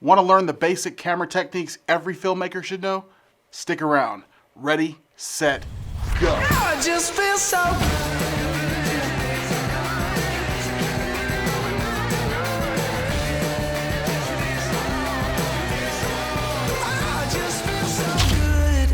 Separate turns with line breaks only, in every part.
Want to learn the basic camera techniques every filmmaker should know? Stick around. Ready, set, go.
I just feel so good. I just feel so good.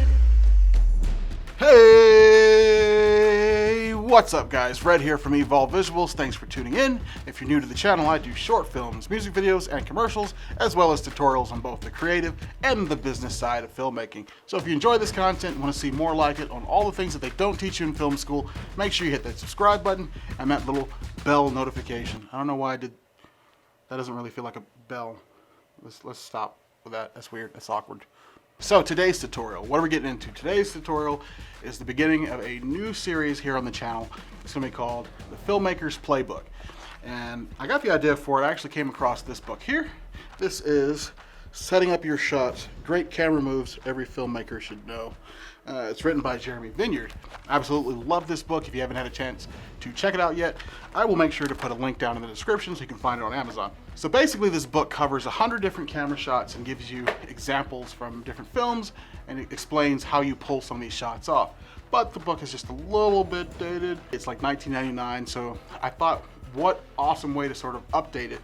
Hey, what's up guys? Red here from Evolve Visuals. Thanks for tuning in. If you're new to the channel, I do short films, music videos, and commercials, as well as tutorials on both the creative and the business side of filmmaking. So if you enjoy this content and want to see more like it on all the things that they don't teach you in film school, make sure you hit that subscribe button and that little bell notification. I don't know why I did, that doesn't really feel like a bell. Let's stop with that. That's weird, that's awkward. So today's tutorial, what are we getting into? Today's tutorial is the beginning of a new series here on the channel. It's gonna be called The Filmmaker's Playbook. And I got the idea for it, I actually came across this book here. This is Setting Up Your Shots, Great Camera Moves Every Filmmaker Should Know. It's written by Vineyard. I absolutely love this book. If you haven't had a chance to check it out yet, I will make sure to put a link down in the description so you can find it on Amazon. So basically this book covers 100 different camera shots and gives you examples from different films, and it explains how you pull some of these shots off. But the book is just a little bit dated. It's like 1999, so I thought what awesome way to sort of update it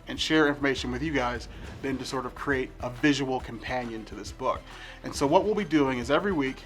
and share information with you guys than to sort of create a visual companion to this book. And so what we'll be doing is every week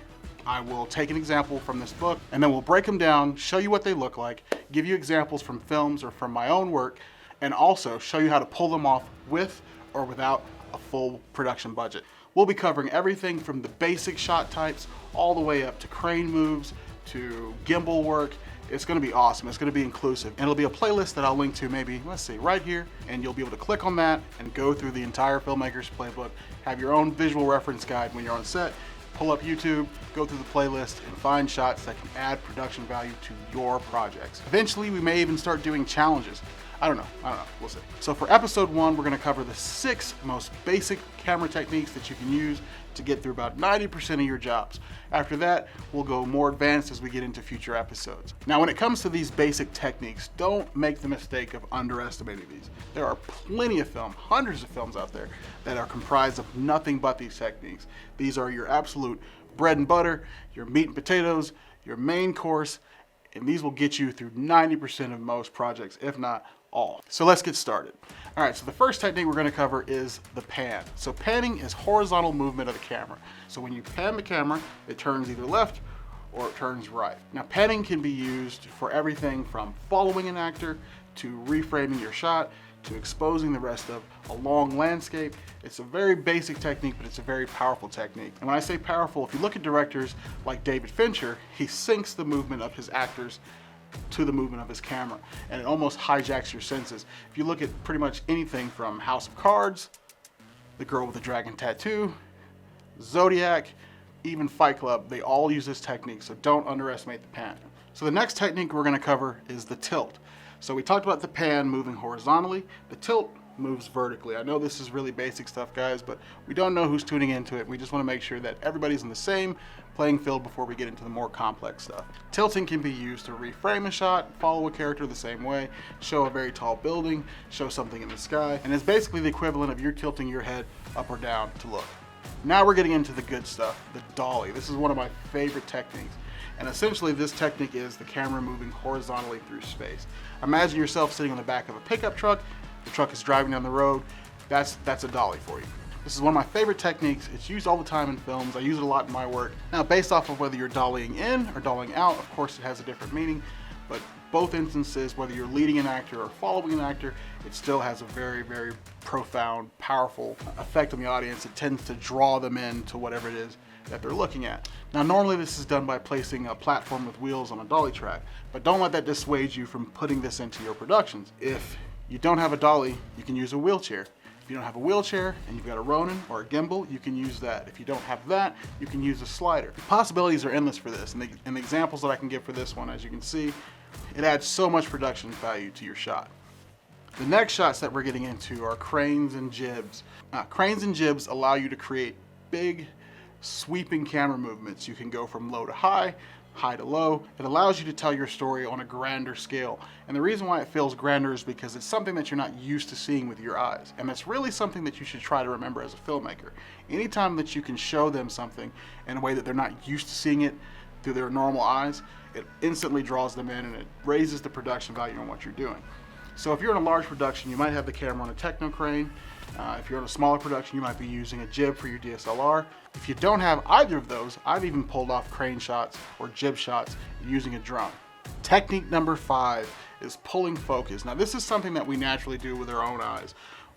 I will take an example from this book and then we'll break them down, show you what they look like, give you examples from films or from my own work, and also show you how to pull them off with or without a full production budget. We'll be covering everything from the basic shot types all the way up to crane moves, to gimbal work. It's gonna be awesome, it's gonna be inclusive. And it'll be a playlist that I'll link to maybe, let's see, right here. And you'll be able to click on that and go through the entire Filmmaker's Playbook, have your own visual reference guide when you're on set, pull up YouTube, go through the playlist, and find shots that can add production value to your projects. Eventually, we may even start doing challenges. I don't know, we'll see. So for episode 1, we're gonna cover the 6 most basic camera techniques that you can use to get through about 90% of your jobs. After that, we'll go more advanced as we get into future episodes. Now, when it comes to these basic techniques, don't make the mistake of underestimating these. There are plenty of film, hundreds of films out there that are comprised of nothing but these techniques. These are your absolute bread and butter, your meat and potatoes, your main course, and these will get you through 90% of most projects, if not all. So let's get started. All right, so the first technique we're gonna cover is the pan. So panning is horizontal movement of the camera. So when you pan the camera, it turns either left or it turns right. Now panning can be used for everything from following an actor to reframing your shot to exposing the rest of a long landscape. It's a very basic technique, but it's a very powerful technique. And when I say powerful, if you look at directors like David Fincher, he syncs the movement of his actors to the movement of his camera, and it almost hijacks your senses. If you look at pretty much anything from House of Cards, The Girl with the Dragon Tattoo, Zodiac, even Fight Club, they all use this technique, so don't underestimate the pan. So the next technique we're gonna cover is the tilt. So we talked about the pan moving horizontally, the tilt moves vertically. I know this is really basic stuff, guys, but we don't know who's tuning into it. We just wanna make sure that everybody's in the same playing field before we get into the more complex stuff. Tilting can be used to reframe a shot, follow a character the same way, show a very tall building, show something in the sky, and it's basically the equivalent of you tilting your head up or down to look. Now we're getting into the good stuff, the dolly. This is one of my favorite techniques. And essentially this technique is the camera moving horizontally through space. Imagine yourself sitting on the back of a pickup truck, the truck is driving down the road, that's a dolly for you. This is one of my favorite techniques. It's used all the time in films. I use it a lot in my work. Now, based off of whether you're dollying in or dollying out, of course it has a different meaning, but both instances, whether you're leading an actor or following an actor, it still has a very, very profound, powerful effect on the audience. It tends to draw them in to whatever it is that they're looking at. Now, normally this is done by placing a platform with wheels on a dolly track, but don't let that dissuade you from putting this into your productions. If you don't have a dolly, you can use a wheelchair. If you don't have a wheelchair and you've got a Ronin or a gimbal, you can use that. If you don't have that, you can use a slider. The possibilities are endless for this, and the examples that I can give for this one, as you can see, it adds so much production value to your shot. The next shots that we're getting into are cranes and jibs. Cranes and jibs allow you to create big, sweeping camera movements. You can go from low to high, high to low. It allows you to tell your story on a grander scale. And the reason why it feels grander is because it's something that you're not used to seeing with your eyes. And that's really something that you should try to remember as a filmmaker. Anytime that you can show them something in a way that they're not used to seeing it through their normal eyes, it instantly draws them in and it raises the production value on what you're doing. So if you're in a large production, you might have the camera on a techno crane. If you're in a smaller production, you might be using a jib for your DSLR. If you don't have either of those, I've even pulled off crane shots or jib shots using a drone. Technique number 5 is pulling focus. Now this is something that we naturally do with our own eyes.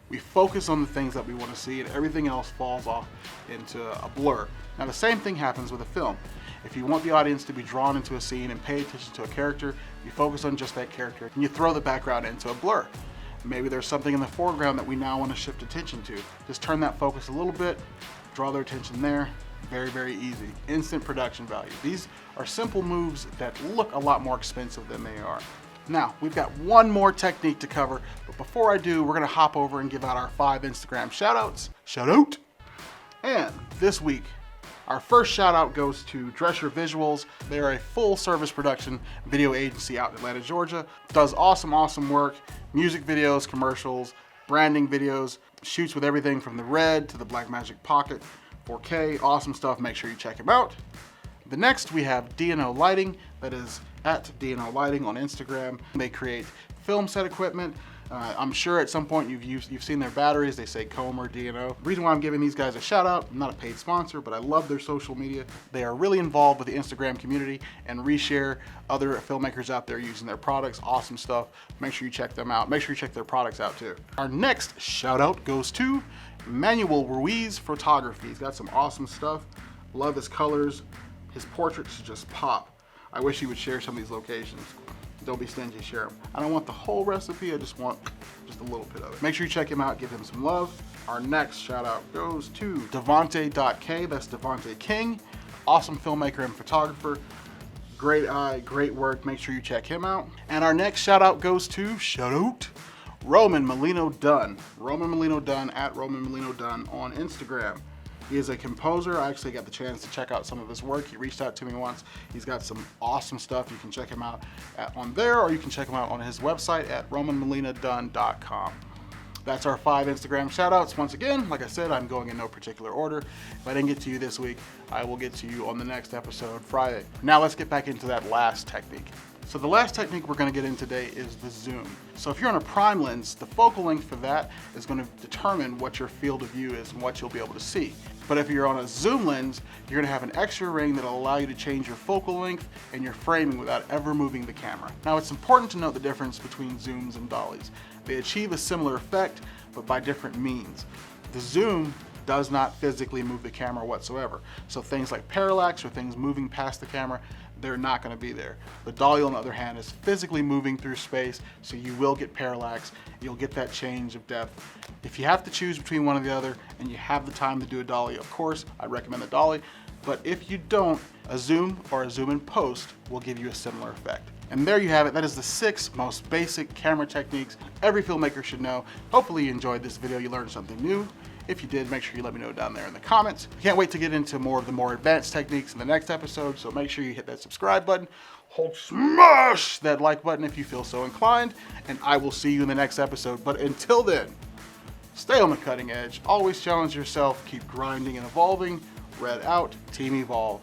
We focus on the things that we want to see and everything else falls off into a blur. Now the same thing happens with a film. If you want the audience to be drawn into a scene and pay attention to a character, you focus on just that character and you throw the background into a blur. Maybe there's something in the foreground that we now want to shift attention to. Just turn that focus a little bit, draw their attention there. Very, very easy. Instant production value. These are simple moves that look a lot more expensive than they are. Now, we've got one more technique to cover, but before I do, we're gonna hop over and give out our 5 Instagram shout-outs. Shout out! And this week, our first shout out goes to Drescher Visuals. They are a full service production video agency out in Atlanta, Georgia. Does awesome work. Music videos, commercials, branding videos, shoots with everything from the Red to the Blackmagic Pocket 4K. Awesome stuff, make sure you check him out. The next we have D&O Lighting, that is at D&O Lighting on Instagram. They create film set equipment. I'm sure at some point you've seen their batteries. They say Comer, D&O. The reason why I'm giving these guys a shout out, I'm not a paid sponsor, but I love their social media. They are really involved with the Instagram community and reshare other filmmakers out there using their products. Awesome stuff. Make sure you check them out. Make sure you check their products out too. Our next shout out goes to Manuel Ruiz Photography. He's got some awesome stuff. Love his colors. His portraits just pop. I wish he would share some of these locations. Don't be stingy, share them. I don't want the whole recipe, I just want just a little bit of it. Make sure you check him out, give him some love. Our next shout out goes to Devonte.K, that's Devonte King. Awesome filmmaker and photographer. Great eye, great work, make sure you check him out. And our next shout out goes to, Roman Molino Dunn. Roman Molino Dunn at Roman Molino Dunn on Instagram. He is a composer. I actually got the chance to check out some of his work. He reached out to me once. He's got some awesome stuff. You can check him out on there, or you can check him out on his website at romanmolinadunn.com. That's our 5 Instagram shoutouts. Once again, like I said, I'm going in no particular order. If I didn't get to you this week, I will get to you on the next episode Friday. Now let's get back into that last technique. So the last technique we're going to get in today is the zoom. So if you're on a prime lens, the focal length for that is going to determine what your field of view is and what you'll be able to see. But if you're on a zoom lens, you're going to have an extra ring that'll allow you to change your focal length and your framing without ever moving the camera. Now it's important to note the difference between zooms and dollies. They achieve a similar effect, but by different means. The zoom does not physically move the camera whatsoever. So things like parallax or things moving past the camera, they're not going to be there. The dolly, on the other hand, is physically moving through space, so you will get parallax. You'll get that change of depth. If you have to choose between one or the other, and you have the time to do a dolly, of course, I recommend the dolly. But if you don't, a zoom or a zoom in post will give you a similar effect. And there you have it. That is the 6 most basic camera techniques every filmmaker should know. Hopefully you enjoyed this video. You learned something new. If you did, make sure you let me know down there in the comments. Can't wait to get into more of the more advanced techniques in the next episode, so make sure you hit that subscribe button, smash that like button if you feel so inclined, and I will see you in the next episode. But until then, stay on the cutting edge, always challenge yourself, keep grinding and evolving. Red out, Team Evolve.